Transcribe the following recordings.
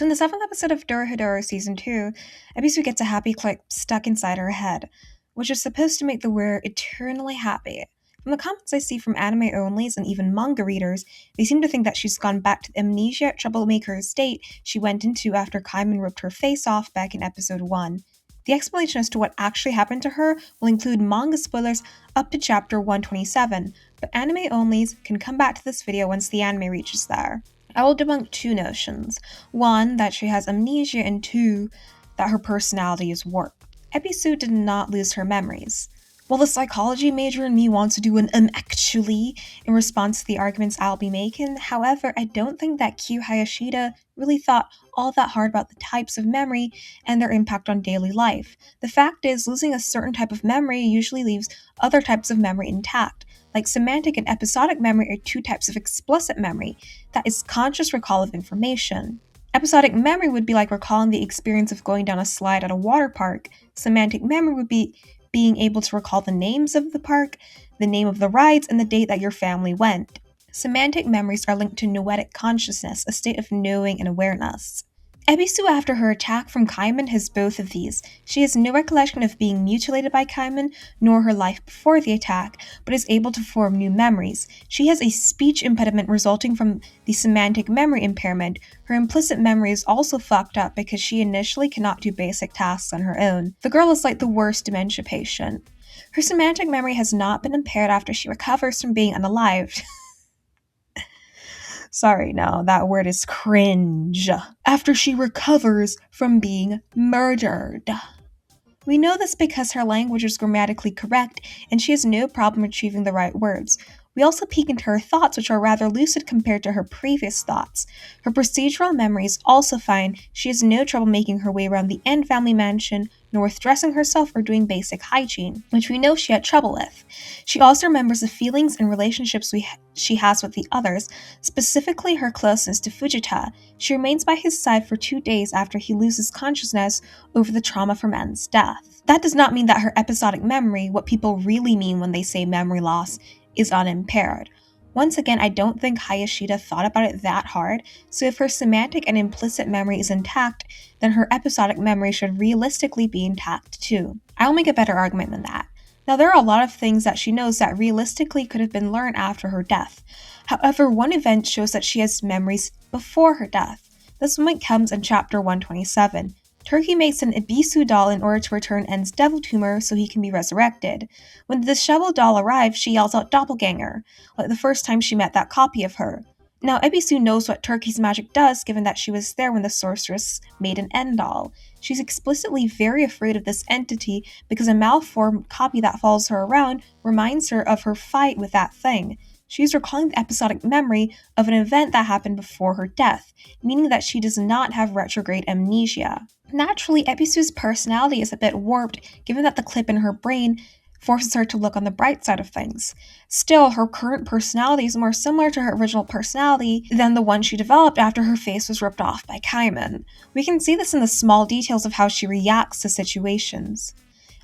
So in the 7th episode of Dorohedoro Season 2, Ebisu gets a happy clip stuck inside her head, which is supposed to make the wearer eternally happy. From the comments I see from anime onlys and even manga readers, they seem to think that she's gone back to the amnesia troublemaker state she went into after Kaiman ripped her face off back in episode 1. The explanation as to what actually happened to her will include manga spoilers up to chapter 127, but anime onlys can come back to this video once the anime reaches there. I will debunk two notions. One, that she has amnesia, and two, that her personality is warped. Ebisu did not lose her memories. While the psychology major in me wants to do an actually in response to the arguments I'll be making, however, I don't think that Q Hayashida really thought all that hard about the types of memory and their impact on daily life. The fact is, losing a certain type of memory usually leaves other types of memory intact. Like semantic and episodic memory are two types of explicit memory, that is conscious recall of information. Episodic memory would be like recalling the experience of going down a slide at a water park. Semantic memory would be being able to recall the names of the park, the name of the rides, and the date that your family went. Semantic memories are linked to noetic consciousness, a state of knowing and awareness. Ebisu, after her attack from Kaiman, has both of these. She has no recollection of being mutilated by Kaiman, nor her life before the attack, but is able to form new memories. She has a speech impediment resulting from the semantic memory impairment. Her implicit memory is also fucked up because she initially cannot do basic tasks on her own. The girl is like the worst dementia patient. Her semantic memory has not been impaired after she recovers from being unalived. Sorry, no, that word is cringe. After she recovers from being murdered. We know this because her language is grammatically correct, and she has no problem retrieving the right words. We also peek into her thoughts, which are rather lucid compared to her previous thoughts. Her procedural memory is also fine. She has no trouble making her way around the End family mansion, nor with dressing herself or doing basic hygiene, which we know she had trouble with. She also remembers the feelings and relationships she has with the others, specifically her closeness to Fujita. She remains by his side for 2 days after he loses consciousness over the trauma from En's death. That does not mean that her episodic memory, what people really mean when they say memory loss, is unimpaired. Once again, I don't think Hayashida thought about it that hard, so if her semantic and implicit memory is intact, then her episodic memory should realistically be intact too. I'll make a better argument than that. Now, there are a lot of things that she knows that realistically could have been learned after her death. However, one event shows that she has memories before her death. This moment comes in chapter 127. Turkey makes an Ebisu doll in order to return En's devil tumor so he can be resurrected. When the disheveled doll arrives, she yells out doppelganger, like the first time she met that copy of her. Now, Ebisu knows what Turkey's magic does, given that she was there when the sorceress made an En doll. She's explicitly very afraid of this entity because a malformed copy that follows her around reminds her of her fight with that thing. She's recalling the episodic memory of an event that happened before her death, meaning that she does not have retrograde amnesia. Naturally, Ebisu's personality is a bit warped, given that the clip in her brain forces her to look on the bright side of things. Still, her current personality is more similar to her original personality than the one she developed after her face was ripped off by Kaiman. We can see this in the small details of how she reacts to situations.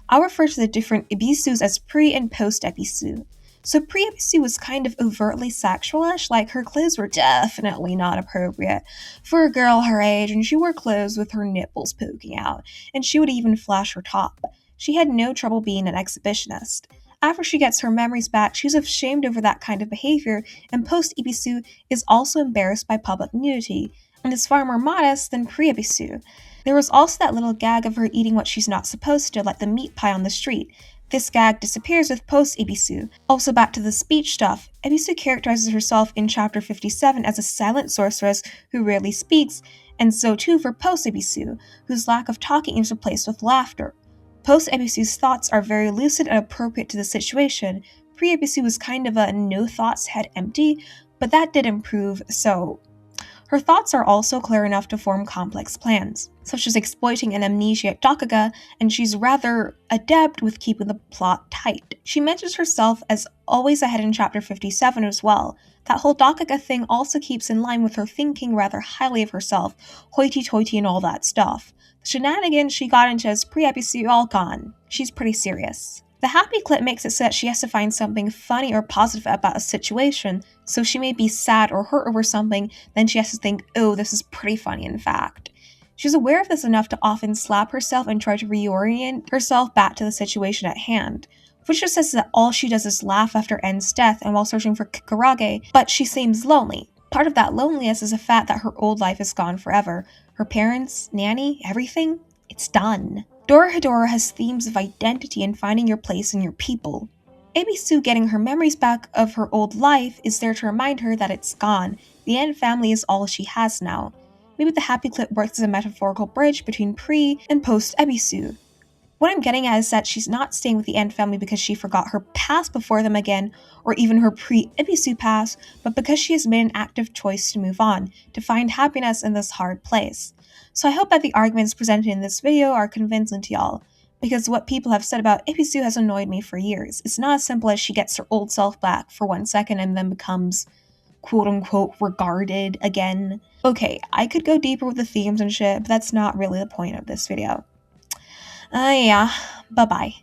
I'll refer to the different Ebisus as pre- and post-Ebisu. So pre-Ebisu was kind of overtly sexualish, like her clothes were definitely not appropriate for a girl her age, and she wore clothes with her nipples poking out, and she would even flash her top. She had no trouble being an exhibitionist. After she gets her memories back, she's ashamed over that kind of behavior, and post-Ebisu is also embarrassed by public nudity, and is far more modest than pre-Ebisu. There was also that little gag of her eating what she's not supposed to, like the meat pie on the street. This gag disappears with post-Ebisu. Also back to the speech stuff, Ebisu characterizes herself in chapter 57 as a silent sorceress who rarely speaks, and so too for post-Ebisu, whose lack of talking is replaced with laughter. Post-Ebisu's thoughts are very lucid and appropriate to the situation. Pre-Ebisu was kind of a no-thoughts head empty, but that did improve, so her thoughts are also clear enough to form complex plans, such as exploiting an amnesiac Dokuga, and she's rather adept with keeping the plot tight. She mentions herself as always ahead in chapter 57 as well. That whole Dokuga thing also keeps in line with her thinking rather highly of herself, hoity-toity and all that stuff. The shenanigans she got into as pre-Ebisu all gone. She's pretty serious. The happy clip makes it so that she has to find something funny or positive about a situation, so she may be sad or hurt over something, then she has to think, oh, this is pretty funny in fact. She's aware of this enough to often slap herself and try to reorient herself back to the situation at hand, which just says that all she does is laugh after En's death and while searching for Kikurage, but she seems lonely. Part of that loneliness is the fact that her old life is gone forever. Her parents, nanny, everything, it's done. Dorohedoro has themes of identity and finding your place in your people. Ebisu getting her memories back of her old life is there to remind her that it's gone. The En family is all she has now. Maybe the happy clip works as a metaphorical bridge between pre and post Ebisu. What I'm getting at is that she's not staying with the En family because she forgot her past before them again, or even her pre-Ebisu past, but because she has made an active choice to move on, to find happiness in this hard place. So I hope that the arguments presented in this video are convincing to y'all, because what people have said about Ebisu has annoyed me for years. It's not as simple as she gets her old self back for 1 second and then becomes quote-unquote regarded again. Okay, I could go deeper with the themes and shit, but that's not really the point of this video. Yeah, bye-bye.